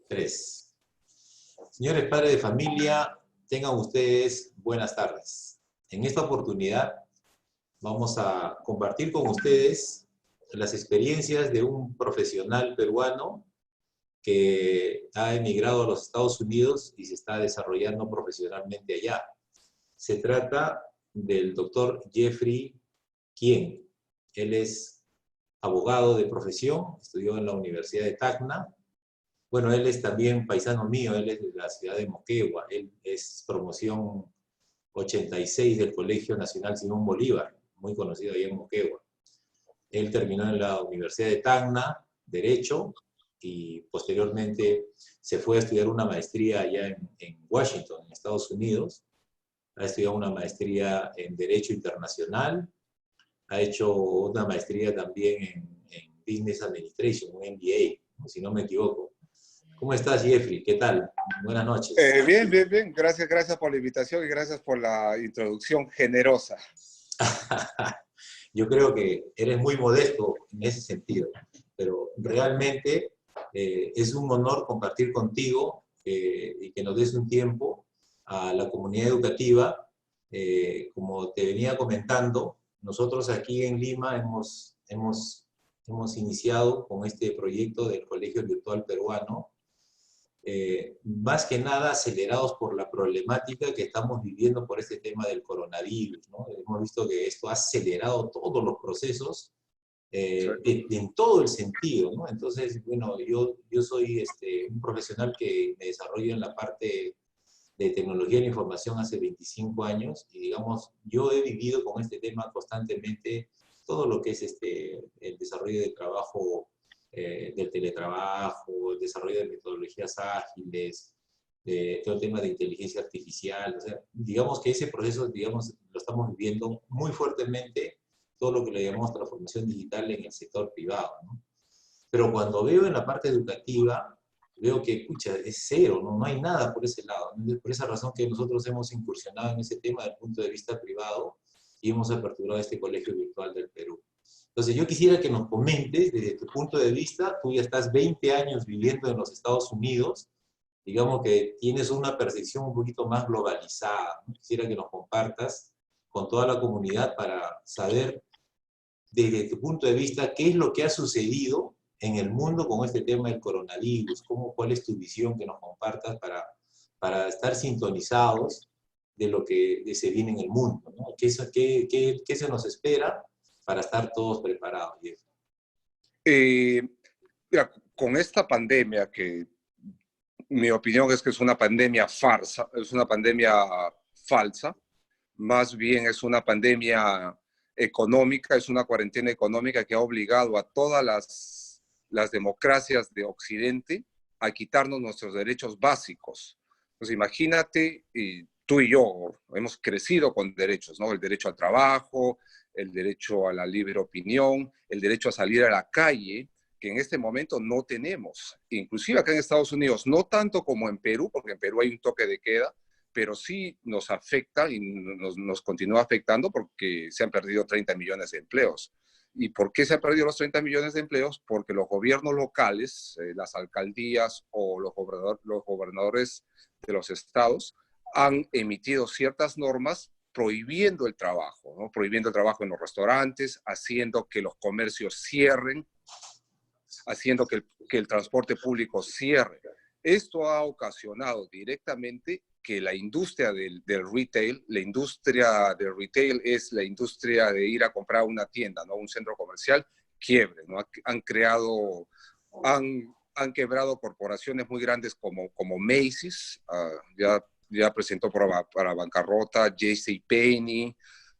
Tres. Señores padres de familia, tengan ustedes buenas tardes. En esta oportunidad vamos a compartir con ustedes las experiencias de un profesional peruano que ha emigrado a los Estados Unidos y se está desarrollando profesionalmente allá. Se trata del doctor Jeffrey Quien. Él es abogado de profesión, estudió en la Universidad de Tacna. Bueno, él es también paisano mío, él es de la ciudad de Moquegua, él es promoción 86 del Colegio Nacional Simón Bolívar, muy conocido allá en Moquegua. Él terminó en la Universidad de Tacna, Derecho, y posteriormente se fue a estudiar una maestría allá en Washington, en Estados Unidos. Ha estudiado una maestría en Derecho Internacional, ha hecho una maestría también en Business Administration, un MBA, si no me equivoco. ¿Cómo estás, Jeffrey? ¿Qué tal? Buenas noches. Bien. Gracias por la invitación y gracias por la introducción generosa. Yo creo que eres muy modesto en ese sentido, pero realmente es un honor compartir contigo y que nos des un tiempo a la comunidad educativa. Como te venía comentando, nosotros aquí en Lima hemos iniciado con este proyecto del Colegio Virtual Peruano, más que nada acelerados por la problemática que estamos viviendo por este tema del coronavirus, ¿no? Hemos visto que esto ha acelerado todos los procesos en todo el sentido, ¿no? Entonces, bueno, yo soy un profesional que me desarrollo en la parte de tecnología de la información hace 25 años y, digamos, yo he vivido con este tema constantemente todo lo que es el desarrollo de trabajo, del teletrabajo, el desarrollo de metodologías ágiles, todo el tema de inteligencia artificial. O sea, digamos que ese proceso, digamos, lo estamos viviendo muy fuertemente, todo lo que le llamamos transformación digital en el sector privado, ¿no? Pero cuando veo en la parte educativa, veo que, pucha, es cero, ¿no? No hay nada por ese lado. Por esa razón que nosotros hemos incursionado en ese tema desde el punto de vista privado y hemos aperturado este Colegio Virtual del Perú. Entonces, yo quisiera que nos comentes, desde tu punto de vista, tú ya estás 20 años viviendo en los Estados Unidos, digamos que tienes una percepción un poquito más globalizada, ¿no? Quisiera que nos compartas con toda la comunidad para saber, desde tu punto de vista, qué es lo que ha sucedido en el mundo con este tema del coronavirus, cuál es tu visión que nos compartas para estar sintonizados de lo que se viene en el mundo, ¿no? ¿Qué se nos espera para estar todos preparados? Mira, con esta pandemia, que mi opinión es que es una pandemia farsa, es una pandemia falsa, más bien es una pandemia económica, es una cuarentena económica que ha obligado a todas las democracias de Occidente a quitarnos nuestros derechos básicos. Pues imagínate, tú y yo hemos crecido con derechos, ¿no? El derecho al trabajo, el derecho a la libre opinión, el derecho a salir a la calle, que en este momento no tenemos. Inclusive acá en Estados Unidos, no tanto como en Perú, porque en Perú hay un toque de queda, pero sí nos afecta y nos continúa afectando porque se han perdido 30 millones de empleos. ¿Y por qué se han perdido los 30 millones de empleos? Porque los gobiernos locales, las alcaldías o los gobernadores de los estados han emitido ciertas normas prohibiendo el trabajo, ¿no? Prohibiendo el trabajo en los restaurantes, haciendo que los comercios cierren, haciendo que el transporte público cierre. Esto ha ocasionado directamente que la industria del retail, la industria del retail es la industria de ir a comprar una tienda, ¿no? Un centro comercial, quiebre, ¿no? Han quebrado corporaciones muy grandes como Macy's, ya presentó para bancarrota, JCPenney,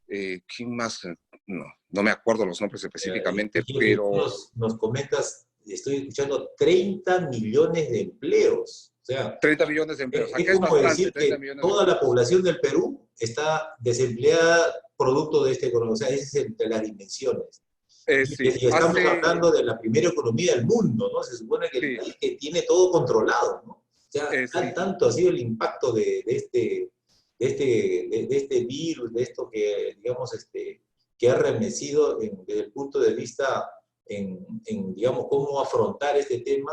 ¿quién más? No me acuerdo los nombres específicamente, pero... Nos comentas, estoy escuchando 30 millones de empleos. O sea, 30 millones de empleos. Es como decir que toda la población del Perú está desempleada producto de este coronavirus. O sea, esas son las dimensiones. Sí, y estamos hablando de la primera economía del mundo, ¿no? Se supone que el país que tiene todo controlado, ¿no? O sea, tanto ha sido el impacto de este virus, de esto que, digamos, que ha remecido desde el punto de vista digamos, cómo afrontar este tema,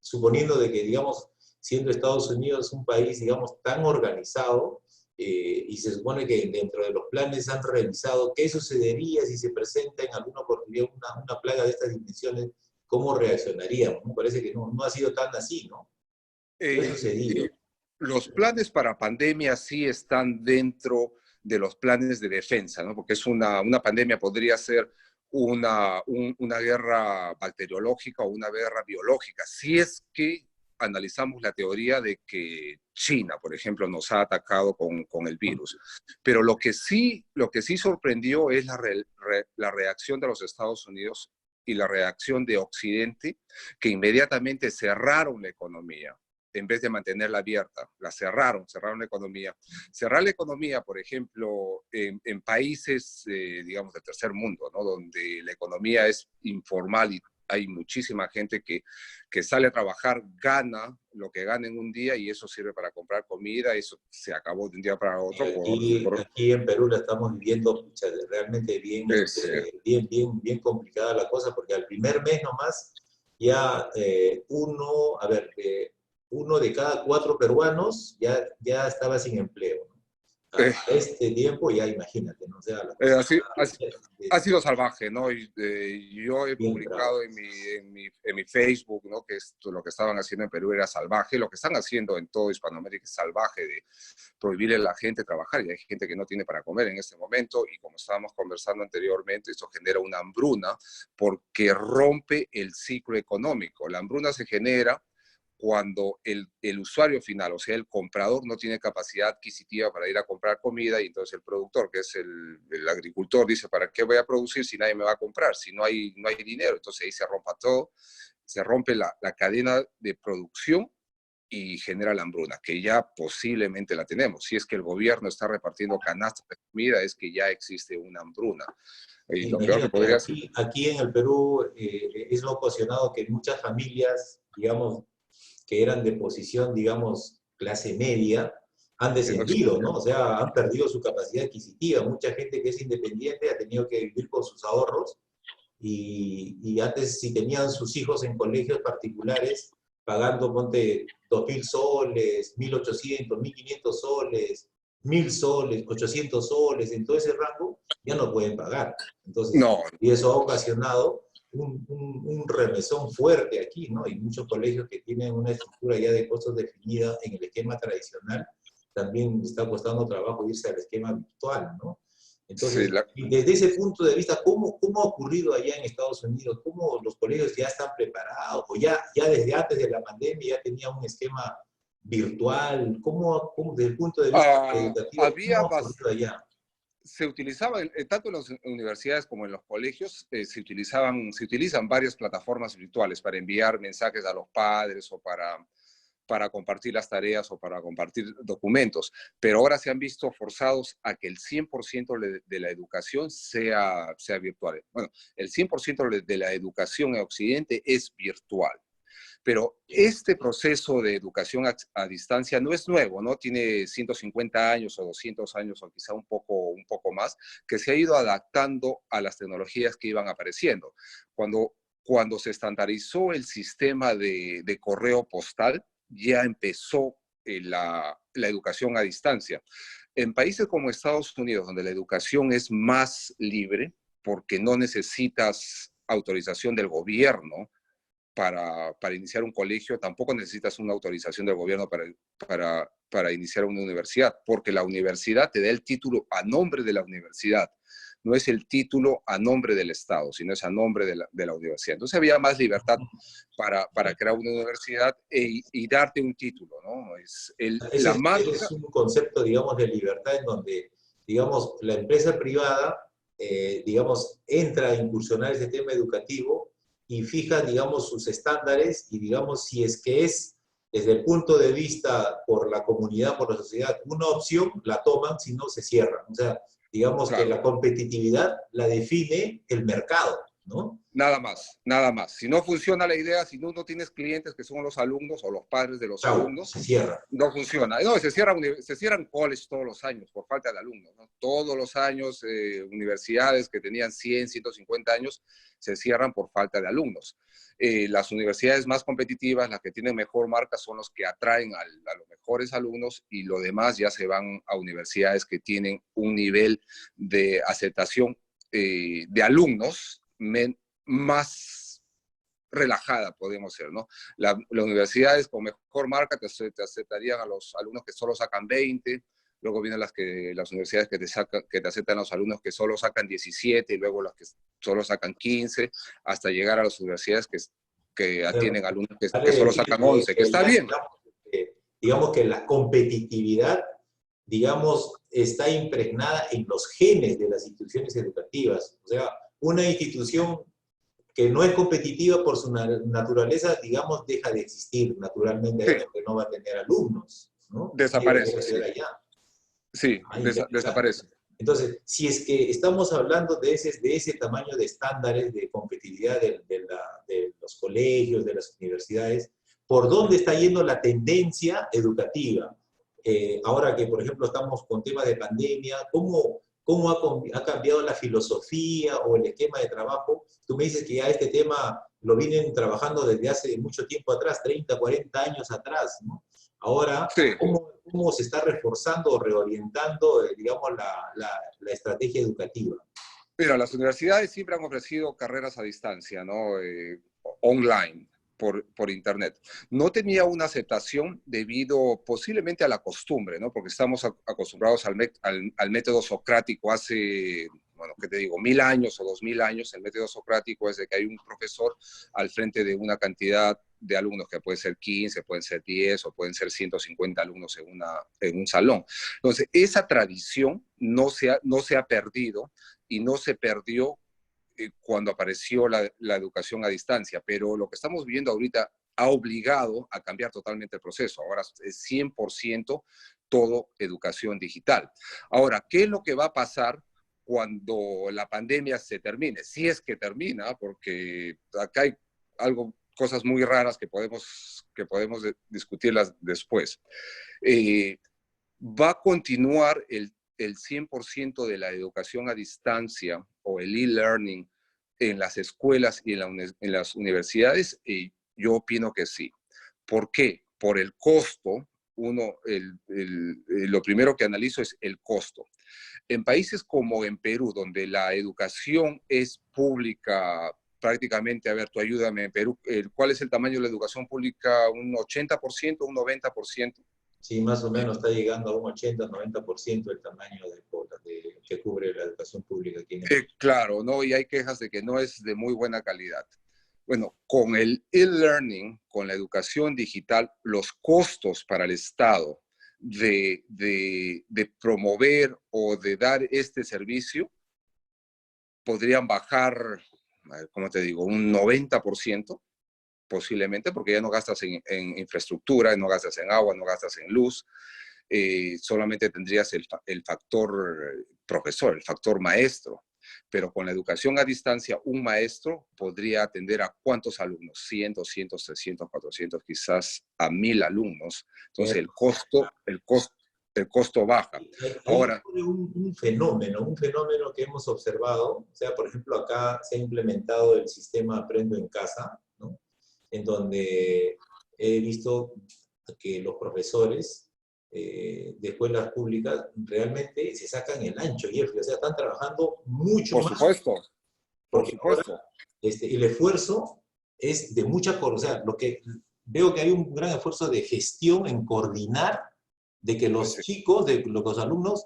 suponiendo de que, digamos, siendo Estados Unidos un país, digamos, tan organizado, y se supone que dentro de los planes han revisado qué sucedería si se presenta en alguna oportunidad una plaga de estas dimensiones, cómo reaccionaríamos, ¿no? Parece que no ha sido tan así, ¿no? ¿Qué ha sucedido? Los planes para pandemia sí están dentro de los planes de defensa, ¿no? Porque es una pandemia, podría ser una guerra bacteriológica o una guerra biológica. Si es que analizamos la teoría de que China, por ejemplo, nos ha atacado con el virus. Pero lo que sí sorprendió es la reacción de los Estados Unidos y la reacción de Occidente, que inmediatamente cerraron la economía en vez de mantenerla abierta. La cerraron la economía. Cerrar la economía, por ejemplo, en países, digamos, del tercer mundo, ¿no? Donde la economía es informal y hay muchísima gente que sale a trabajar, gana lo que gana en un día y eso sirve para comprar comida, eso se acabó de un día para otro. Aquí en Perú la estamos viviendo pucha, realmente bien, bien complicada la cosa, porque al primer mes nomás ya uno de cada 4 peruanos ya estaba sin empleo, ¿no? A este tiempo ya imagínate, ¿no? O sea, la cosa ha sido salvaje, ¿no? Yo he publicado bravo. en mi Facebook, ¿no? Que esto, lo que estaban haciendo en Perú era salvaje, lo que están haciendo en todo Hispanoamérica es salvaje, de prohibirle a la gente trabajar, y hay gente que no tiene para comer en este momento, y como estábamos conversando anteriormente, esto genera una hambruna porque rompe el ciclo económico. La hambruna se genera cuando el usuario final, o sea, el comprador, no tiene capacidad adquisitiva para ir a comprar comida, y entonces el productor, que es el agricultor, dice, ¿para qué voy a producir si nadie me va a comprar? Si no hay dinero. Entonces ahí se rompa todo, se rompe la cadena de producción y genera la hambruna, que ya posiblemente la tenemos. Si es que el gobierno está repartiendo canastas de comida, es que ya existe una hambruna. Y lo peor que podría ser... Aquí en el Perú es ocasionado que muchas familias, digamos, que eran de posición, digamos, clase media, han descendido, ¿no? O sea, han perdido su capacidad adquisitiva. Mucha gente que es independiente ha tenido que vivir con sus ahorros y antes si tenían sus hijos en colegios particulares, pagando, ponte, 2.000 soles, 1.800, 1.500 soles, 1.000 soles, 800 soles, en todo ese rango, ya no pueden pagar. Entonces, No. y eso ha ocasionado un remesón fuerte aquí, ¿no? Y muchos colegios que tienen una estructura ya de costos definida en el esquema tradicional, también está costando trabajo irse al esquema virtual, ¿no? Entonces, Sí, desde ese punto de vista, ¿cómo ha ocurrido allá en Estados Unidos? ¿Cómo los colegios ya están preparados? ¿O ya desde antes de la pandemia ya tenía un esquema virtual? ¿Cómo desde el punto de vista educativo, cómo ha ocurrido allá? Se utilizaba, tanto en las universidades como en los colegios, se utilizan varias plataformas virtuales para enviar mensajes a los padres o para compartir las tareas o para compartir documentos, pero ahora se han visto forzados a que el 100% de la educación sea virtual. Bueno, el 100% de la educación en Occidente es virtual. Pero este proceso de educación a distancia no es nuevo, ¿no? Tiene 150 años o 200 años o quizá un poco más, que se ha ido adaptando a las tecnologías que iban apareciendo. Cuando se estandarizó el sistema de correo postal, ya empezó la educación a distancia. En países como Estados Unidos, donde la educación es más libre, porque no necesitas autorización del gobierno para iniciar un colegio, tampoco necesitas una autorización del gobierno para iniciar una universidad, porque la universidad te da el título a nombre de la universidad. No es el título a nombre del Estado, sino es a nombre de la universidad. Entonces había más libertad para crear una universidad y darte un título, ¿no? Ese es un concepto, digamos, de libertad en donde, digamos, la empresa privada, digamos, entra a incursionar ese tema educativo y fija, digamos, sus estándares y, digamos, si es que es, desde el punto de vista por la comunidad, por la sociedad, una opción, la toman, si no, se cierran. O sea, digamos que la competitividad la define el mercado. ¿no? Nada más, nada más. Si no funciona la idea, si no tienes clientes que son los alumnos o los padres de los Chau, alumnos, se cierra. no funciona. No, se cierran college todos los años por falta de alumnos, ¿no? Todos los años, universidades que tenían 100, 150 años, se cierran por falta de alumnos. Las universidades más competitivas, las que tienen mejor marca, son los que atraen a los mejores alumnos, y lo demás ya se van a universidades que tienen un nivel de aceptación de alumnos más relajada, podemos ser, ¿no? Las universidades con mejor marca te aceptarían a los alumnos que solo sacan 20, luego vienen las universidades que te aceptan a los alumnos que solo sacan 17, y luego las que solo sacan 15, hasta llegar a las universidades que atienden alumnos que Vale solo decir sacan 11, que está bien. digamos que la competitividad, digamos, está impregnada en los genes de las instituciones educativas. O sea, una institución que no es competitiva por su naturaleza, digamos, deja de existir naturalmente, Sí, porque no va a tener alumnos, ¿no? Y desaparece, debería ser sí. allá. Sí, Interesante. desaparece. Entonces, si es que estamos hablando de ese tamaño de estándares de competitividad de los colegios, de las universidades, ¿por dónde está yendo la tendencia educativa? Ahora que, por ejemplo, estamos con temas de pandemia, ¿cómo ha cambiado la filosofía o el esquema de trabajo? Tú me dices que ya este tema lo vienen trabajando desde hace mucho tiempo atrás, 30, 40 años atrás, ¿no? Ahora, Sí. ¿cómo se está reforzando o reorientando, digamos, la estrategia educativa? Mira, las universidades siempre han ofrecido carreras a distancia, ¿no? Online, por internet. No tenía una aceptación debido posiblemente a la costumbre, ¿no? Porque estamos acostumbrados al método socrático hace, bueno, ¿qué te digo? 1000 años o 2000 años. El método socrático es de que hay un profesor al frente de una cantidad de alumnos, que puede ser 15, pueden ser 10 o pueden ser 150 alumnos en un salón. Entonces, esa tradición no se ha perdido, y no se perdió cuando apareció la educación a distancia, pero lo que estamos viviendo ahorita ha obligado a cambiar totalmente el proceso. Ahora es 100% todo educación digital. Ahora, ¿qué es lo que va a pasar cuando la pandemia se termine? Si es que termina, porque acá hay cosas muy raras que podemos discutirlas después. Va a continuar el 100% de la educación a distancia o el e-learning en las escuelas y en las universidades? Y yo opino que sí. ¿Por qué? Por el costo. Lo primero que analizo es el costo. En países como en Perú, donde la educación es pública prácticamente, a ver, tú ayúdame, en Perú, ¿cuál es el tamaño de la educación pública? ¿Un 80%, un 90%? Sí, más o menos está llegando a un 80-90% del tamaño que cubre la educación pública aquí en el Perú. Claro, ¿no? Y hay quejas de que no es de muy buena calidad. Bueno, con el e-learning, con la educación digital, los costos para el Estado de promover o de dar este servicio podrían bajar, ¿cómo te digo? Un 90% posiblemente, porque ya no gastas en infraestructura, no gastas en agua, no gastas en luz. Solamente tendrías el factor profesor, el factor maestro. Pero con la educación a distancia, un maestro podría atender a ¿cuántos alumnos? 100, 200, 300, 400, quizás a 1000 alumnos. Entonces el costo baja. Ahí Ahora, ocurre un fenómeno que hemos observado. O sea, por ejemplo, acá se ha implementado el sistema Aprendo en Casa, ¿no? En donde he visto que los profesores de escuelas públicas realmente se sacan el ancho y el frío. O sea, están trabajando mucho por más supuesto, por porque ahora supuesto. el esfuerzo es de mucha, o sea, lo que veo que hay un gran esfuerzo de gestión en coordinar de que los Sí, chicos, de los alumnos,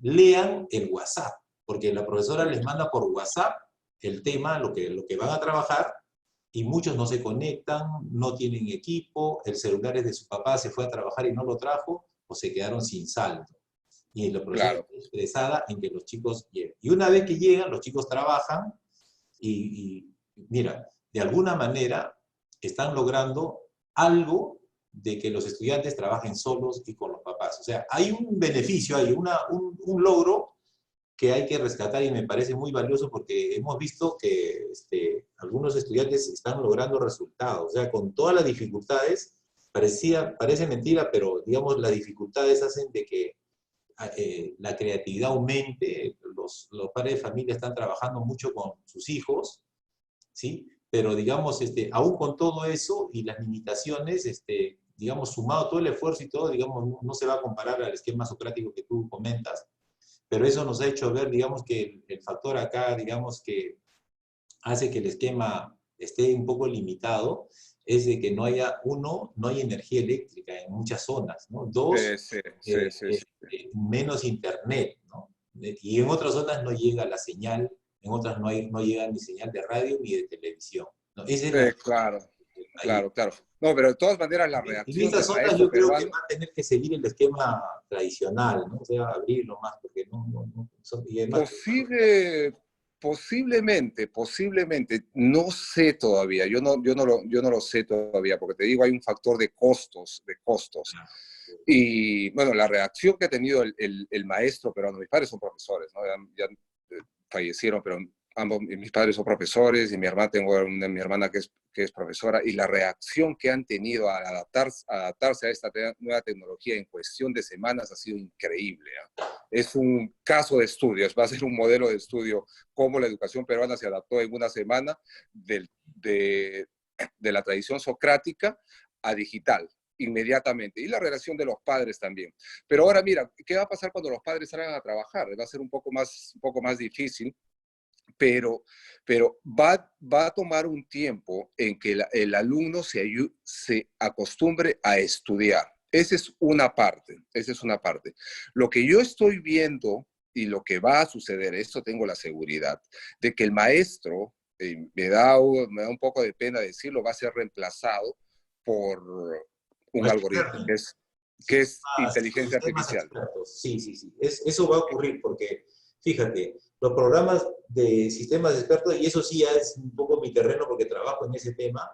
lean el WhatsApp, porque la profesora les manda por WhatsApp el tema, lo que van a trabajar, y muchos no se conectan, no tienen equipo, el celular es de su papá, se fue a trabajar y no lo trajo, o se quedaron sin saldo. Y la profesora claro. está interesada en que los chicos lleguen. Y una vez que llegan, los chicos trabajan, mira, de alguna manera están logrando algo de que los estudiantes trabajen solos y con los papás. O sea, hay un beneficio, hay un logro que hay que rescatar y me parece muy valioso porque hemos visto que algunos estudiantes están logrando resultados. O sea, con todas las dificultades, parece mentira, pero digamos las dificultades hacen de que la creatividad aumente, los padres de familia están trabajando mucho con sus hijos, ¿sí? Pero digamos, aún con todo eso y las limitaciones, digamos, sumado todo el esfuerzo y todo, digamos, no se va a comparar al esquema socrático que tú comentas, pero eso nos ha hecho ver, digamos, que el factor acá, digamos, que hace que el esquema esté un poco limitado, es de que no haya, uno, no hay energía eléctrica en muchas zonas, ¿no? Dos, Sí, sí, sí, sí. menos internet, ¿no? Y en otras zonas no llega la señal, en otras no llega ni señal de radio ni de televisión, ¿no? Esa es la Claro, del país. claro, claro. No, pero de todas maneras la En reacción estas del zonas maestro yo creo que peruano, va a tener que seguir el esquema tradicional, ¿no? O sea, abrirlo más, porque y además, posiblemente, no sé todavía, yo no lo sé todavía, porque te digo, hay un factor de costos. Y bueno, la reacción que ha tenido el maestro peruano, mis padres son profesores, ¿no? Ya fallecieron, pero ambos, mis padres son profesores y mi hermana, mi hermana que es profesora, y la reacción que han tenido a adaptarse a esta nueva tecnología en cuestión de semanas ha sido increíble. ¿Eh? Es un caso de estudio, va a ser un modelo de estudio cómo la educación peruana se adaptó en una semana de la tradición socrática a digital inmediatamente, y la relación de los padres también. Pero ahora mira, ¿qué va a pasar cuando los padres salgan a trabajar? Va a ser un poco más difícil, pero va a tomar un tiempo en que el alumno se acostumbre a estudiar. Esa es una parte. Lo que yo estoy viendo y lo que va a suceder, esto tengo la seguridad, de que el maestro, me da un poco de pena decirlo, va a ser reemplazado por un machine algoritmo, learning. que Sistemas, es inteligencia sistemas artificial. expertos. Sí, sí, sí. Eso va a ocurrir porque, fíjate, los programas de sistemas expertos, y eso sí ya es un poco mi terreno porque trabajo en ese tema,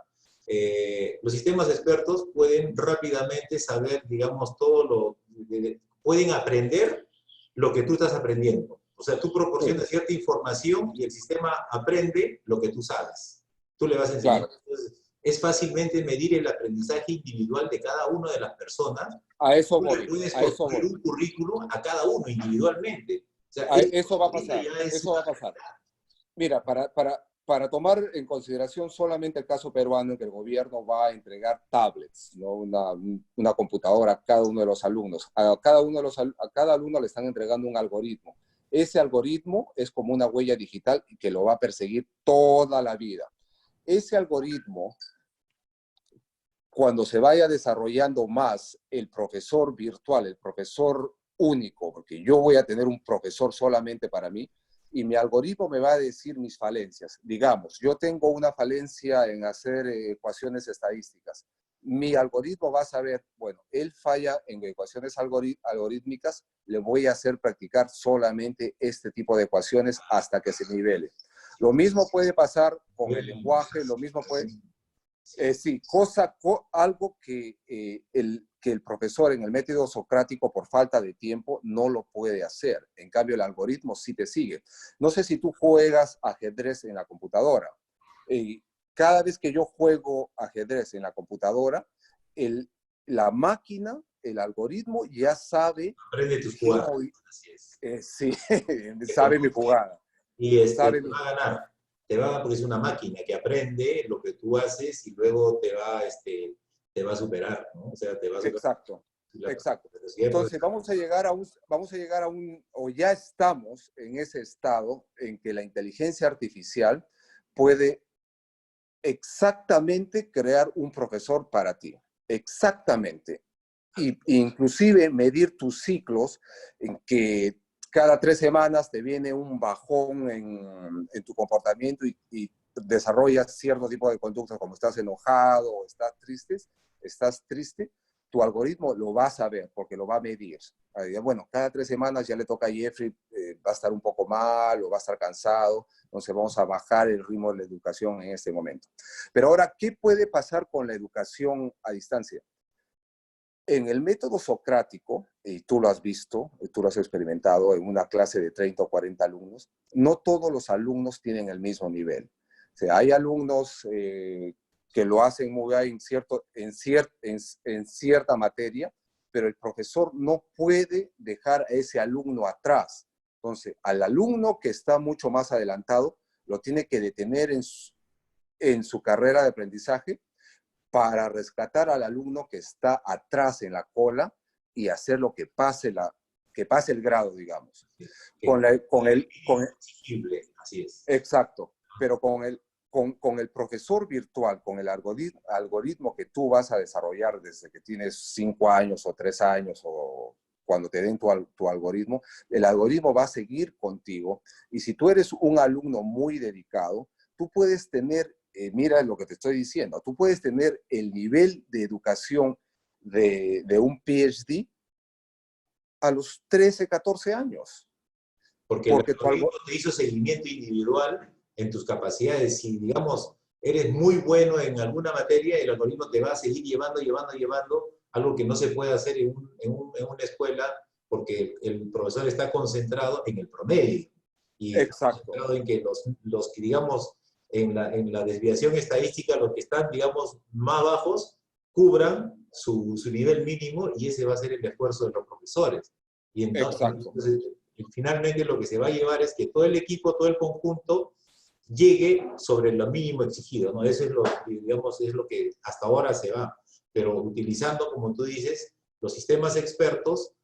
los sistemas expertos pueden rápidamente saber, digamos, pueden aprender lo que tú estás aprendiendo. O sea, tú proporcionas cierta información y el sistema aprende lo que tú sabes. Tú le vas enseñando. Claro, Entonces, es fácilmente medir el aprendizaje individual de cada una de las personas. a eso Tú le voy, puedes a eso construir voy. un currículum a cada uno individualmente. O sea, Eso va a ahorita pasar, ya es eso va a pasar. Mira, para tomar en consideración solamente el caso peruano, en que el gobierno va a entregar tablets, ¿no? Una computadora a cada uno de los alumnos. A cada alumno le están entregando un algoritmo. Ese algoritmo es como una huella digital que lo va a perseguir toda la vida. Ese algoritmo, cuando se vaya desarrollando más el profesor virtual, el profesor único, porque yo voy a tener un profesor solamente para mí, y mi algoritmo me va a decir mis falencias. Digamos, yo tengo una falencia en hacer ecuaciones estadísticas. Mi algoritmo va a saber, bueno, él falla en ecuaciones algorítmicas, le voy a hacer practicar solamente este tipo de ecuaciones hasta que se nivele. Lo mismo puede pasar con el lenguaje, lo mismo puede... Sí, algo que el profesor en el método socrático por falta de tiempo no lo puede hacer. En cambio, el algoritmo sí te sigue. No sé si tú juegas ajedrez en la computadora. Cada vez que yo juego ajedrez en la computadora, la máquina, el algoritmo ya sabe aprende tus qué jugadas. Así es. sí, sabe mi jugada. Y Sabe te va a ganar. Te va porque es una máquina que aprende lo que tú haces y luego te va a superar, ¿no? O sea, te va a superar. Exacto, exacto. Entonces vamos a llegar a o ya estamos en ese estado en que la inteligencia artificial puede exactamente crear un profesor para ti. Exactamente. Y inclusive medir tus ciclos en que cada 3 semanas te viene un bajón en tu comportamiento y desarrollas cierto tipo de conductas como estás enojado o estás triste, tu algoritmo lo va a saber porque lo va a medir. Bueno, cada 3 semanas ya le toca a Jeffrey, va a estar un poco mal o va a estar cansado, entonces vamos a bajar el ritmo de la educación en este momento. Pero ahora, ¿qué puede pasar con la educación a distancia? En el método socrático, y tú lo has visto, tú lo has experimentado en una clase de 30 o 40 alumnos, no todos los alumnos tienen el mismo nivel. O sea, hay alumnos que lo hacen muy bien en cierta materia, pero el profesor no puede dejar a ese alumno atrás. Entonces, al alumno que está mucho más adelantado, lo tiene que detener en su carrera de aprendizaje para rescatar al alumno que está atrás en la cola y hacer lo que pase el grado, digamos. Que Con así es. exacto, pero con el profesor virtual, con el algoritmo que tú vas a desarrollar desde que tienes 5 años o 3 años o cuando te den tu algoritmo, el algoritmo va a seguir contigo. Y si tú eres un alumno muy dedicado, tú puedes tener, mira lo que te estoy diciendo, tú puedes tener el nivel de educación de un PhD a los 13, 14 años. Porque el algoritmo te hizo seguimiento individual en tus capacidades. Si, digamos, eres muy bueno en alguna materia, el algoritmo te va a seguir llevando, algo que no se puede hacer en una escuela porque el profesor está concentrado en el promedio. Y está concentrado en que los que, digamos, en la desviación estadística, los que están, digamos, más bajos, cubran su nivel mínimo y ese va a ser el esfuerzo de los profesores. Y entonces finalmente lo que se va a llevar es que todo el equipo, todo el conjunto, llegue sobre lo mínimo exigido, ¿no? Eso es lo, digamos, es lo que hasta ahora se va. Pero utilizando, como tú dices, los sistemas expertos,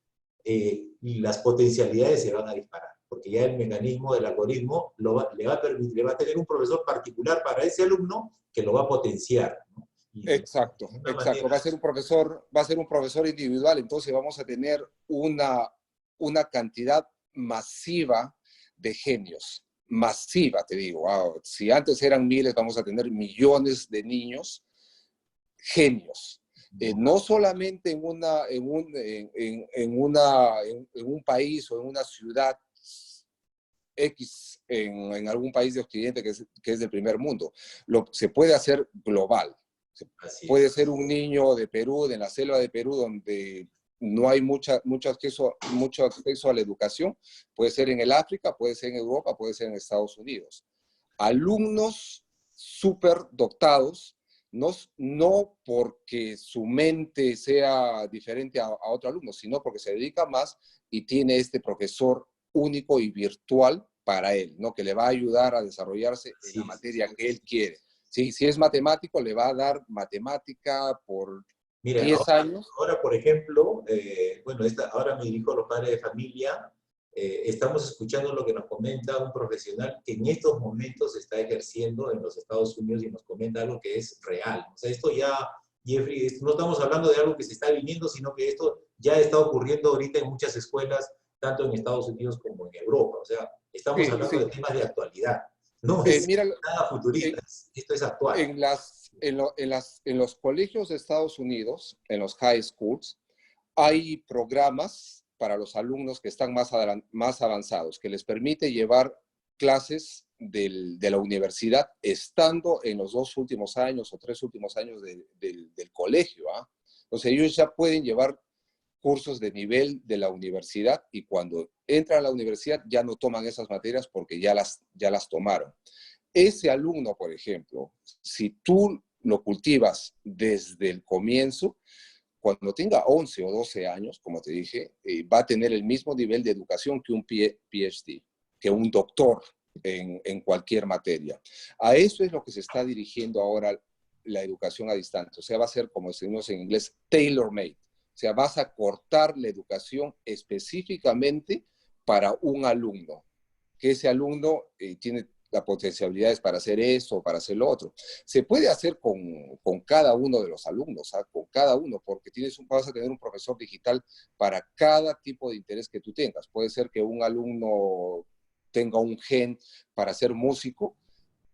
las potencialidades se van a disparar, porque ya el mecanismo del algoritmo le va a tener un profesor particular para ese alumno que lo va a potenciar, ¿no? Exacto. Va a ser un profesor individual, entonces vamos a tener una cantidad masiva de genios. Masiva, te digo. Wow. Si antes eran miles, vamos a tener millones de niños genios. No solamente en un país o en una ciudad X, en algún país de Occidente que es del primer mundo. Se puede hacer global. Puede ser un niño de Perú, de la selva de Perú, donde no hay mucho acceso a la educación. Puede ser en el África, puede ser en Europa, puede ser en Estados Unidos. Alumnos súper dotados, no porque su mente sea diferente a otro alumno, sino porque se dedica más y tiene este profesor único y virtual para él, ¿no? Que le va a ayudar a desarrollarse en la materia que él quiere. Sí, si es matemático, le va a dar matemática por 10 años. Ahora, por ejemplo, bueno, ahora me dirijo a los padres de familia, estamos escuchando lo que nos comenta un profesional que en estos momentos está ejerciendo en los Estados Unidos y nos comenta algo que es real. O sea, esto ya, Jeffrey, no estamos hablando de algo que se está viniendo, sino que esto ya está ocurriendo ahorita en muchas escuelas, tanto en Estados Unidos como en Europa. O sea, estamos hablando de temas de actualidad. No es nada futurista, esto es actual. En los colegios de Estados Unidos, en los high schools, hay programas para los alumnos que están más avanzados, que les permite llevar clases de la universidad estando en los 2 últimos años o 3 últimos años del colegio. Entonces ellos ya pueden llevar cursos de nivel de la universidad y cuando entran a la universidad ya no toman esas materias porque ya las tomaron. Ese alumno, por ejemplo, si tú lo cultivas desde el comienzo, cuando tenga 11 o 12 años, como te dije, va a tener el mismo nivel de educación que un PhD, que un doctor en cualquier materia. A eso es lo que se está dirigiendo ahora la educación a distancia. O sea, va a ser, como decimos en inglés, tailor-made. O sea, vas a cortar la educación específicamente para un alumno, que ese alumno tiene las potencialidades para hacer eso o para hacer lo otro. Se puede hacer con cada uno de los alumnos, con cada uno, porque vas a tener un profesor digital para cada tipo de interés que tú tengas. Puede ser que un alumno tenga un gen para ser músico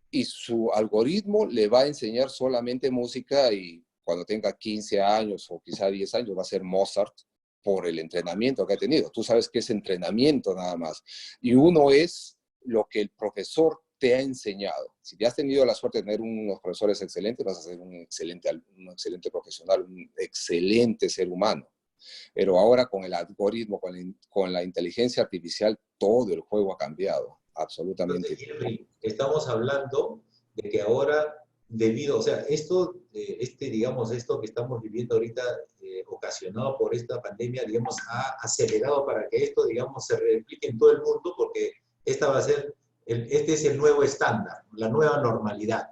y su algoritmo le va a enseñar solamente música y cuando tenga 15 años o quizá 10 años va a ser Mozart por el entrenamiento que ha tenido. Tú sabes que es entrenamiento nada más. Y uno es lo que el profesor te ha enseñado. Si te has tenido la suerte de tener unos profesores excelentes, vas a ser un excelente profesional, un excelente ser humano. Pero ahora con el algoritmo, con la inteligencia artificial, todo el juego ha cambiado, absolutamente. Entonces, Jeffrey, estamos hablando de que ahora, debido, o sea, esto, digamos, esto que estamos viviendo ahorita, ocasionado por esta pandemia, digamos, ha acelerado para que esto, digamos, se replique en todo el mundo, porque esta va a ser, este es el nuevo estándar, la nueva normalidad.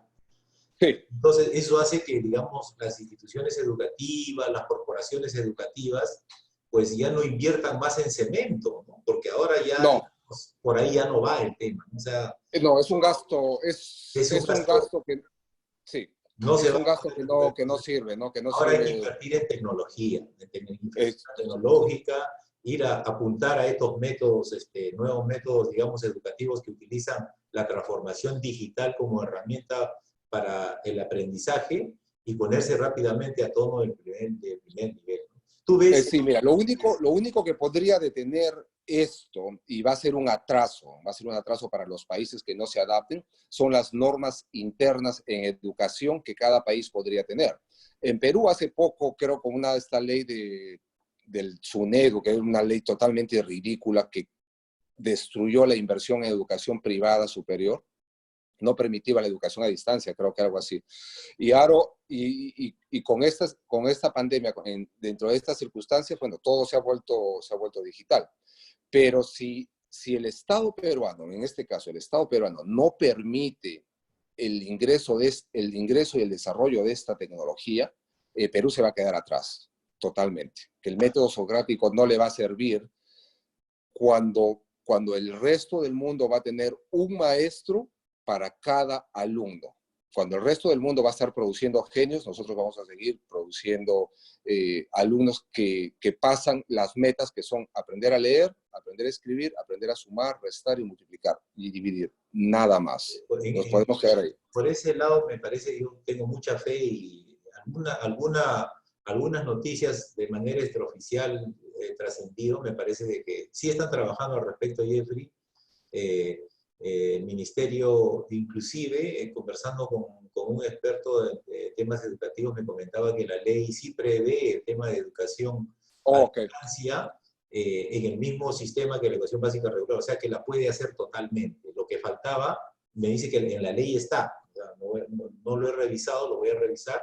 Sí. Entonces, eso hace que, digamos, las instituciones educativas, las corporaciones educativas, pues ya no inviertan más en cemento, ¿no? Porque ahora ya, no, digamos, por ahí ya no va el tema, ¿no? O sea, no, es un gasto, es un gasto que, sí, no se es va un a gasto poder. que no sirve, ¿no? Que no Ahora hay que sirve. invertir en tecnología, en infraestructura tecnológica, ir a apuntar a estos métodos, nuevos métodos, digamos, educativos que utilizan la transformación digital como herramienta para el aprendizaje y ponerse rápidamente a tono del primer nivel. ¿Tú ves? Sí, mira, lo único que podría detener esto, y va a ser un atraso para los países que no se adapten, son las normas internas en educación que cada país podría tener. En Perú hace poco, creo, con esta ley del SUNEDU, que es una ley totalmente ridícula que destruyó la inversión en educación privada superior, no permitía la educación a distancia, creo que algo así. Y ahora, con esta pandemia, dentro de estas circunstancias, bueno, todo se ha vuelto digital. Pero si el Estado peruano, en este caso el Estado peruano, no permite el ingreso y el desarrollo de esta tecnología, Perú se va a quedar atrás, totalmente. Que el método socrático no le va a servir cuando el resto del mundo va a tener un maestro para cada alumno. Cuando el resto del mundo va a estar produciendo genios, nosotros vamos a seguir produciendo alumnos que pasan las metas que son aprender a leer, aprender a escribir, aprender a sumar, restar y multiplicar y dividir. Nada más. Nos podemos quedar ahí. Por ese lado me parece, yo tengo mucha fe y algunas noticias de manera extraoficial trascendido, me parece de que sí están trabajando al respecto, Jeffrey. El ministerio, inclusive, conversando con un experto de temas educativos, me comentaba que la ley sí prevé el tema de educación a distancia en el mismo sistema que la educación básica regular, o sea que la puede hacer totalmente. Lo que faltaba, me dice que en la ley está, o sea, no lo he revisado, lo voy a revisar,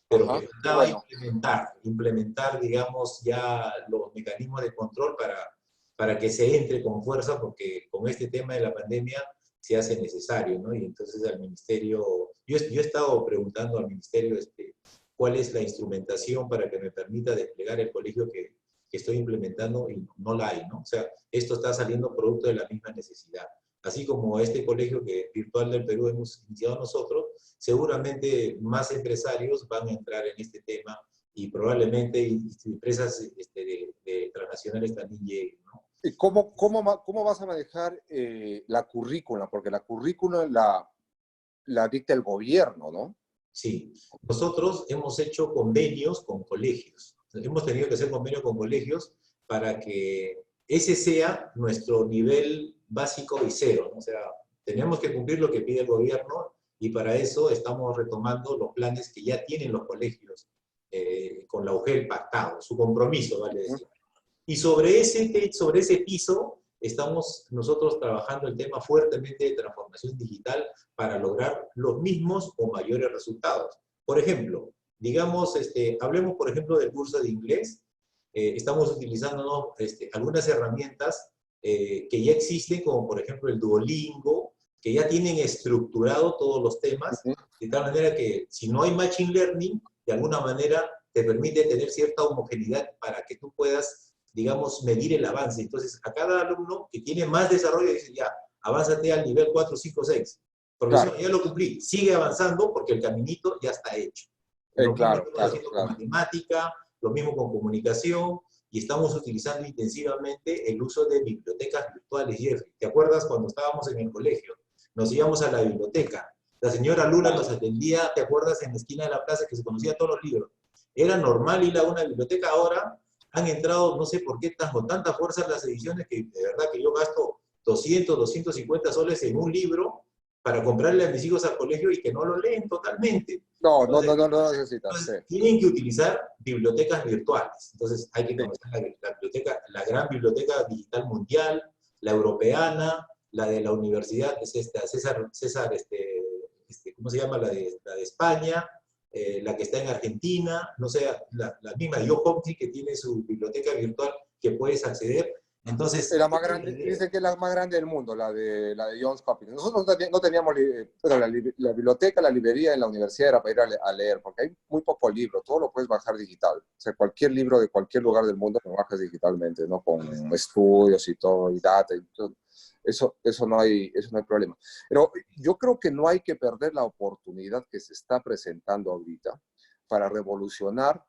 pero que faltaba implementar, digamos, ya los mecanismos de control para que se entre con fuerza, porque con este tema de la pandemia se hace necesario, ¿no? Y entonces al ministerio, yo he estado preguntando al ministerio cuál es la instrumentación para que me permita desplegar el colegio que estoy implementando y no la hay, ¿no? O sea, esto está saliendo producto de la misma necesidad. Así como este colegio virtual del Perú hemos iniciado nosotros, seguramente más empresarios van a entrar en este tema y probablemente empresas transnacionales también lleguen, ¿no? ¿Y cómo vas a manejar la currícula? Porque la currícula la dicta el gobierno, ¿no? Sí, nosotros hemos hecho convenios con colegios. Hemos tenido que hacer convenios con colegios para que ese sea nuestro nivel básico y cero, ¿no? O sea, tenemos que cumplir lo que pide el gobierno y para eso estamos retomando los planes que ya tienen los colegios con la UGEL pactado, su compromiso, vale decir. Y sobre ese piso estamos nosotros trabajando el tema fuertemente de transformación digital para lograr los mismos o mayores resultados. Por ejemplo, digamos, hablemos por ejemplo del curso de inglés. Estamos utilizando algunas herramientas que ya existen, como por ejemplo el Duolingo, que ya tienen estructurado todos los temas, de tal manera que si no hay Machine Learning, de alguna manera te permite tener cierta homogeneidad para que tú puedas, digamos, medir el avance. Entonces, a cada alumno que tiene más desarrollo, dice, ya, avánzate al nivel 4, 5, 6. Profesor, ya lo cumplí. Sigue avanzando porque el caminito ya está hecho. Lo mismo estamos haciendo con matemática, lo mismo con comunicación, y estamos utilizando intensivamente el uso de bibliotecas virtuales, Jeffrey. ¿Te acuerdas cuando estábamos en el colegio? Nos íbamos a la biblioteca. La señora Lula nos atendía, ¿te acuerdas? En la esquina de la plaza que se conocía todos los libros. Era normal ir a una biblioteca. Ahora han entrado, no sé por qué, con tanta fuerza las ediciones que de verdad que yo gasto 200, 250 soles en un libro para comprarle a mis hijos al colegio y que no lo leen totalmente. No, no, Entonces, no, no, no necesitan, sí. entonces, tienen que utilizar bibliotecas virtuales. Entonces, hay que Sí. conocer la biblioteca, la gran biblioteca digital mundial, la europeana, la de la universidad, es esta, César ¿cómo se llama? La de España, la que está en Argentina, no sé, la misma Johns Hopkins que tiene su biblioteca virtual que puedes acceder. Es Entonces, la más grande, dicen que es la más grande del mundo, la de Johns Hopkins. Nosotros no teníamos, bueno, la biblioteca, la librería en la universidad era para ir a leer, porque hay muy pocos libros, todo lo puedes bajar digital. O sea, cualquier libro de cualquier lugar del mundo lo bajas digitalmente, ¿no? Con estudios y todo, y data, y todo. Eso no hay problema. Pero yo creo que no hay que perder la oportunidad que se está presentando ahorita para revolucionar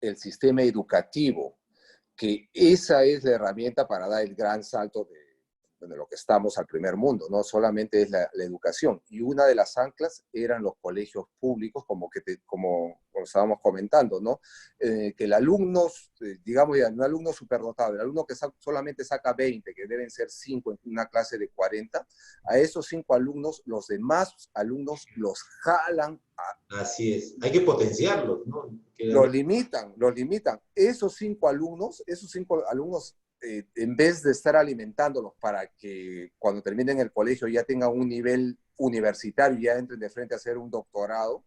el sistema educativo, que esa es la herramienta para dar el gran salto de lo que estamos al primer mundo, no solamente es la educación. Y una de las anclas eran los colegios públicos, como estábamos comentando, ¿no? Que el alumno, digamos ya, un alumno superdotado, el alumno que solamente saca 20, que deben ser 5 en una clase de 40, a esos 5 alumnos, los demás alumnos los jalan, así es. Hay que potenciarlos, ¿no? los limitan. Esos cinco alumnos, en vez de estar alimentándolos para que cuando terminen el colegio ya tengan un nivel universitario y ya entren de frente a hacer un doctorado,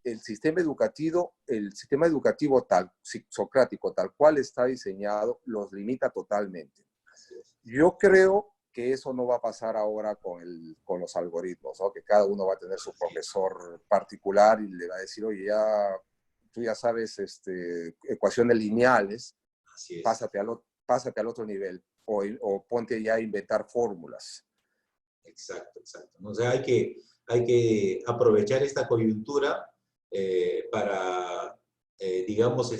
el sistema educativo socrático, tal cual está diseñado, los limita totalmente. Así es. Yo creo que eso no va a pasar ahora con los algoritmos, ¿no? Que cada uno va a tener su profesor particular y le va a decir, oye, tú ya sabes ecuaciones lineales, Así es. pásate al otro nivel o ponte ya a inventar fórmulas. Exacto, exacto. O sea, hay que aprovechar esta coyuntura para, digamos,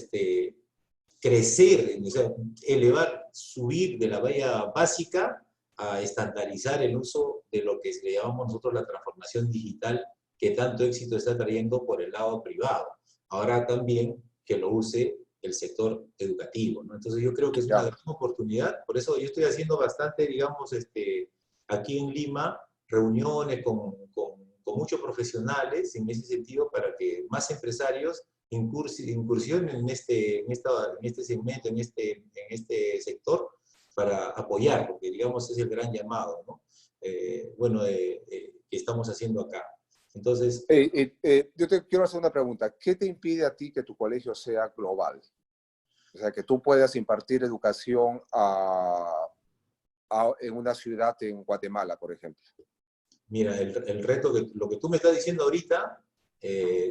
crecer, o sea, elevar, subir de la valla básica a estandarizar el uso de lo que le llamamos nosotros la transformación digital, que tanto éxito está trayendo por el lado privado. Ahora también que lo use el sector educativo, ¿no? Entonces yo creo que es una Ya. gran oportunidad, por eso yo estoy haciendo bastante, digamos, aquí en Lima, reuniones con muchos profesionales en ese sentido para que más empresarios incursionen en este segmento, en este sector, para apoyar, porque digamos es el gran llamado, ¿no? Bueno, que estamos haciendo acá. Entonces, Yo te quiero hacer una pregunta. ¿Qué te impide a ti que tu colegio sea global? O sea, que tú puedas impartir educación en una ciudad en Guatemala, por ejemplo. mira, el reto, lo que tú me estás diciendo ahorita,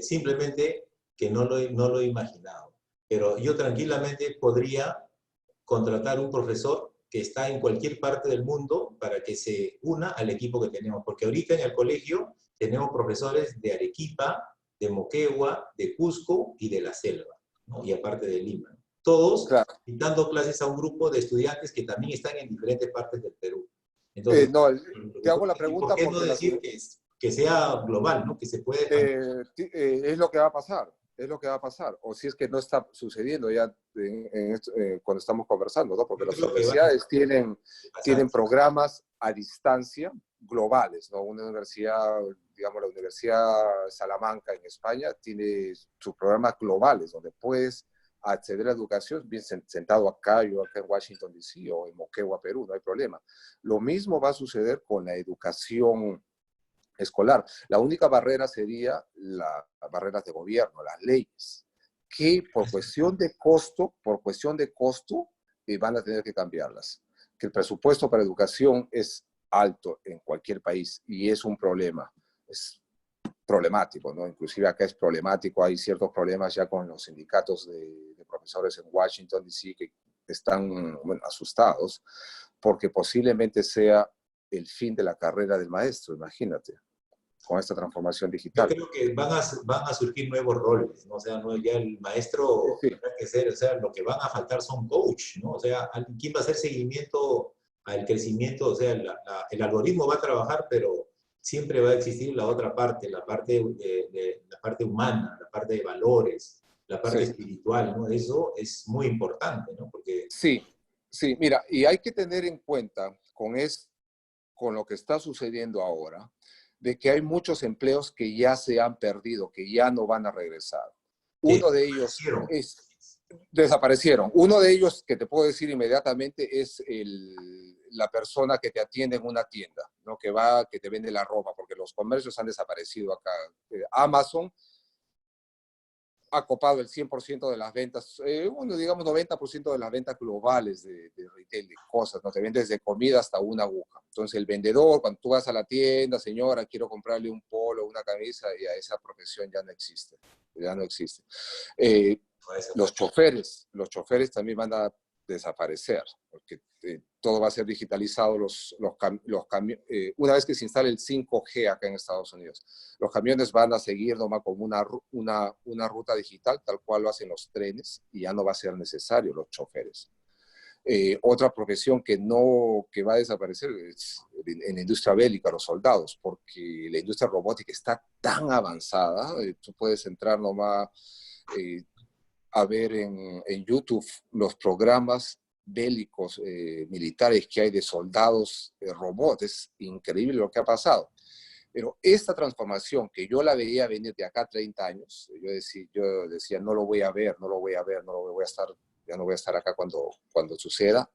simplemente que no lo he imaginado. Pero yo tranquilamente podría contratar un profesor que está en cualquier parte del mundo para que se una al equipo que tenemos. Porque ahorita en el colegio tenemos profesores de Arequipa, de Moquegua, de Cusco y de la Selva, ¿no? Y aparte de Lima. Todos Claro. dando clases a un grupo de estudiantes que también están en diferentes partes del Perú. Entonces, No, lo te que tú hago la me dices, ¿por pregunta qué no porque decir que sea global, ¿no? Que se puede expandir? es lo que va a pasar. Es lo que va a pasar. O si es que no está sucediendo ya cuando estamos conversando, ¿no? Porque Yo las creo que va universidades tienen, a pasar. tienen programas a distancia globales, ¿no? Una universidad, digamos, la Universidad Salamanca en España tiene sus programas globales donde puedes acceder a educación bien sentado acá, yo acá en Washington, D.C. o en Moquegua, Perú, no hay problema. Lo mismo va a suceder con la educación escolar. La única barrera sería las barreras de gobierno, las leyes, que por cuestión de costo, van a tener que cambiarlas. Que el presupuesto para educación es alto en cualquier país y es un problema. Es problemático, ¿no? Inclusive acá es problemático, hay ciertos problemas ya con los sindicatos de profesores en Washington, D.C. que están, bueno, asustados porque posiblemente sea el fin de la carrera del maestro, imagínate, con esta transformación Yo digital. creo que van a surgir nuevos roles, ¿no? O sea, no, ya el maestro Sí, tendrá que ser, o sea, lo que van a faltar son coach, ¿no? O sea, ¿quién va a hacer seguimiento al crecimiento? O sea, el algoritmo va a trabajar, pero siempre va a existir la otra parte, la parte humana, la parte de valores, la parte sí, espiritual, ¿no? Eso es muy importante, ¿no? Porque sí, sí, mira, y hay que tener en cuenta con esto con lo que está sucediendo ahora, de que hay muchos empleos que ya se han perdido, que ya no van a regresar. Uno de ellos desaparecieron. Uno de ellos que te puedo decir inmediatamente es la persona que te atiende en una tienda, ¿no? Que te vende la ropa, porque los comercios han desaparecido acá. Amazon ha copado el 100% de las ventas, bueno, digamos 90% de las ventas globales de retail, de cosas, ¿no? Te vende desde comida hasta una aguja. Entonces el vendedor, cuando tú vas a la tienda, señora, quiero comprarle un polo, una camisa, y a esa profesión ya no existe, ya no existe. Los choferes también van a desaparecer, porque todo va a ser digitalizado. Una vez que se instale el 5G acá en Estados Unidos, los camiones van a seguir nomás como una ruta digital, tal cual lo hacen los trenes, y ya no va a ser necesario los choferes. Otra profesión que va a desaparecer es en la industria bélica, los soldados, porque la industria robótica está tan avanzada, tú puedes entrar nomás a ver en YouTube los programas bélicos militares que hay de soldados robots. Es increíble lo que ha pasado. Pero esta transformación que yo la veía venir de acá a 30 años, yo decía, no lo voy a ver, ya no voy a estar acá cuando suceda,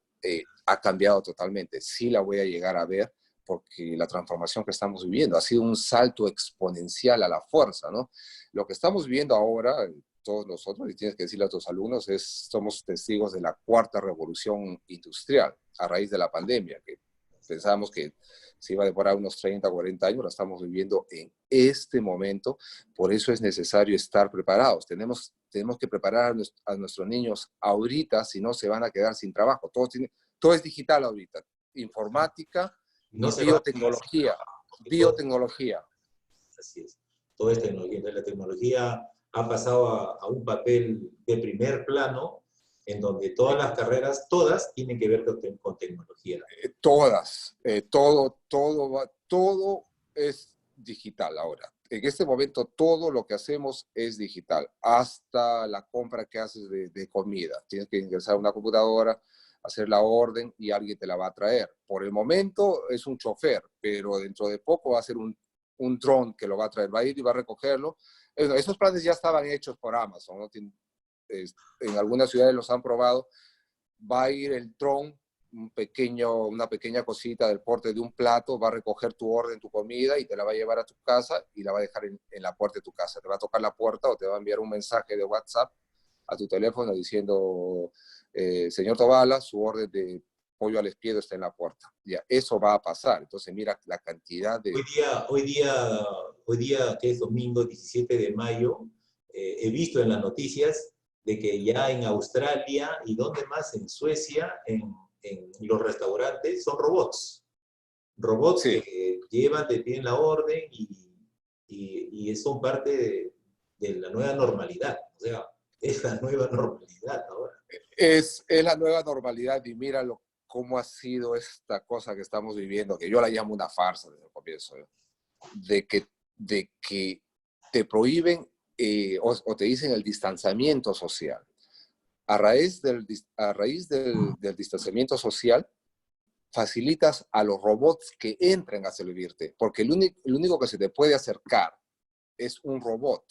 ha cambiado totalmente. Sí la voy a llegar a ver, porque la transformación que estamos viviendo ha sido un salto exponencial a la fuerza, ¿no? Lo que estamos viviendo ahora, todos nosotros, y tienes que decirle a tus alumnos, somos testigos de la cuarta revolución industrial a raíz de la pandemia, que pensábamos que se iba a demorar unos 30, 40 años, la estamos viviendo en este momento. Por eso es necesario estar preparados. Tenemos que preparar a nuestros niños ahorita, si no se van a quedar sin trabajo. Todo es digital ahorita, informática y biotecnología. Biotecnología. Así es, todo es tecnología. Entonces, la tecnología ha pasado a un papel de primer plano, en donde todas las carreras, todas tienen que ver con tecnología. Todas, todo es digital ahora. En este momento todo lo que hacemos es digital, hasta la compra que haces de comida. Tienes que ingresar a una computadora, hacer la orden y alguien te la va a traer. Por el momento es un chofer, pero dentro de poco va a ser un dron que lo va a traer, va a ir y va a recogerlo. Esos planes ya estaban hechos por Amazon, ¿no? En algunas ciudades los han probado. Va a ir el dron, una pequeña cosita del porte de un plato, va a recoger tu orden, tu comida, y te la va a llevar a tu casa y la va a dejar en la puerta de tu casa. Te va a tocar la puerta o te va a enviar un mensaje de WhatsApp a tu teléfono diciendo, señor Tobala, su orden de pollo al espiedo está en la puerta. Ya, eso va a pasar. Entonces mira la cantidad de... Hoy día, que es domingo 17 de mayo, he visto en las noticias de que ya en Australia y donde más, en Suecia, en los restaurantes son robots. Robots Sí. que llevan, te piden la orden y son parte de la nueva normalidad. O sea, es la nueva normalidad ahora. Es la nueva normalidad, y míralo cómo ha sido esta cosa que estamos viviendo, que yo la llamo una farsa desde el comienzo, ¿eh? de que te prohíben o te dicen el distanciamiento social. A raíz del distanciamiento social, facilitas a los robots que entren a servirte, porque el único que se te puede acercar es un robot.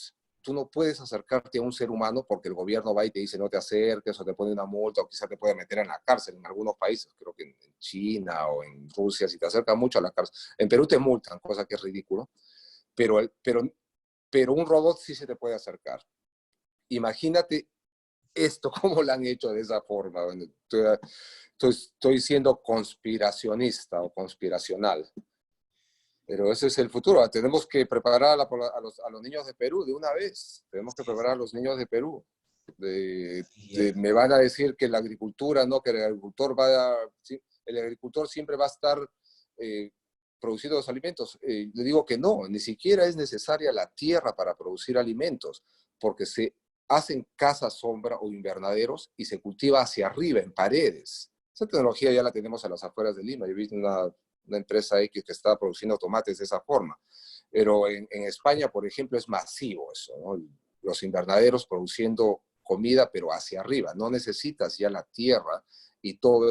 Tú no puedes acercarte a un ser humano porque el gobierno va y te dice no te acerques, o te pone una multa, o quizás te puede meter en la cárcel en algunos países, creo que en China o en Rusia, si te acercas mucho a la cárcel. En Perú te multan, cosa que es ridículo, pero un robot sí se te puede acercar. Imagínate esto, cómo lo han hecho de esa forma. Bueno, estoy siendo conspiracionista o conspiracional. Pero ese es el futuro. Tenemos que preparar a los niños de Perú de una vez. Tenemos que preparar a los niños de Perú. Me van a decir que la agricultura, no, que el agricultor siempre va a estar produciendo los alimentos. Le digo que no, ni siquiera es necesaria la tierra para producir alimentos, porque se hacen casas sombra o invernaderos y se cultiva hacia arriba, en paredes. Esa tecnología ya la tenemos a las afueras de Lima. Yo he visto una empresa X que está produciendo tomates de esa forma. Pero en España, por ejemplo, es masivo eso, ¿no? Los invernaderos produciendo comida, pero hacia arriba. No necesitas ya la tierra, y todo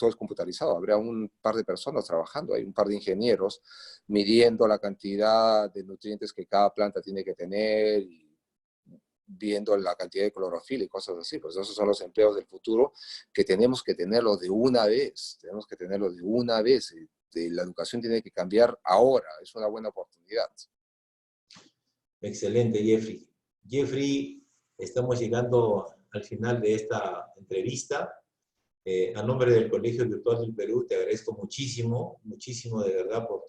todo es computarizado. Habría un par de personas trabajando, hay un par de ingenieros midiendo la cantidad de nutrientes que cada planta tiene que tener y viendo la cantidad de clorofila y cosas así. Pues esos son los empleos del futuro que tenemos que tenerlo de una vez. Tenemos que tenerlo de una vez. La educación tiene que cambiar ahora. Es una buena oportunidad. Excelente, Jeffrey. Jeffrey, estamos llegando al final de esta entrevista. A nombre del Colegio Virtual del Perú, te agradezco muchísimo, muchísimo de verdad por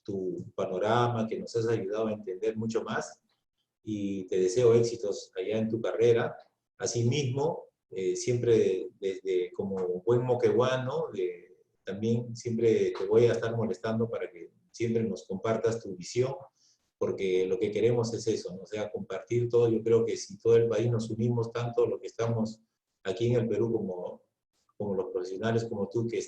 tu panorama, que nos has ayudado a entender mucho más, y te deseo éxitos allá en tu carrera. Asimismo, siempre desde como buen moqueguano, también siempre te voy a estar molestando para que siempre nos compartas tu visión, porque lo que queremos es eso, ¿no? O sea, compartir todo. Yo creo que si todo el país nos unimos tanto, lo que estamos aquí en el Perú como los profesionales como tú que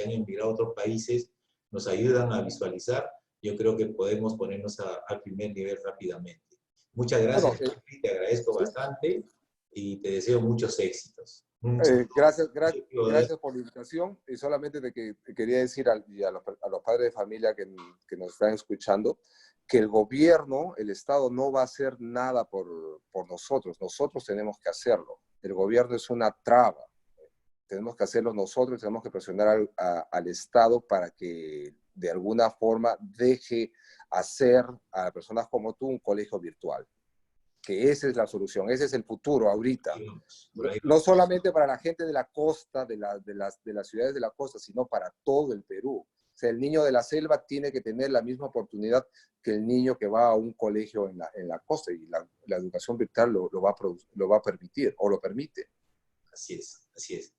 han emigrado a otros países, nos ayudan a visualizar, yo creo que podemos ponernos al primer nivel rápidamente. Muchas gracias, Bueno, te agradezco ¿sí? bastante y te deseo muchos éxitos. Gracias por la invitación. Y solamente te quería decir a los padres de familia que nos están escuchando que el gobierno, el Estado, no va a hacer nada por nosotros. Nosotros tenemos que hacerlo. El gobierno es una traba. Tenemos que hacerlo nosotros, tenemos que presionar al Estado para que de alguna forma deje hacer a personas como tú un colegio virtual. Que esa es la solución, ese es el futuro ahorita. No solamente para la gente de la costa, de las ciudades de la costa, sino para todo el Perú. O sea, el niño de la selva tiene que tener la misma oportunidad que el niño que va a un colegio en la costa, y la educación virtual lo va a permitir, o lo permite. Así es, así es.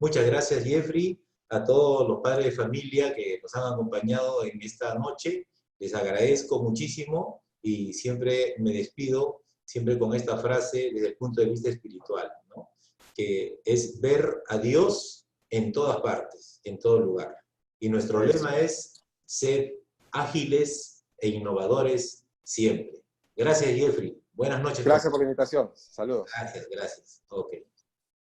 Muchas gracias, Jeffrey, a todos los padres de familia que nos han acompañado en esta noche. Les agradezco muchísimo y siempre me despido, siempre con esta frase desde el punto de vista espiritual, ¿no? Que es ver a Dios en todas partes, en todo lugar. Y nuestro lema es ser ágiles e innovadores siempre. Gracias, Jeffrey. Buenas noches. Gracias por la invitación. Saludos. Gracias, gracias. Ok.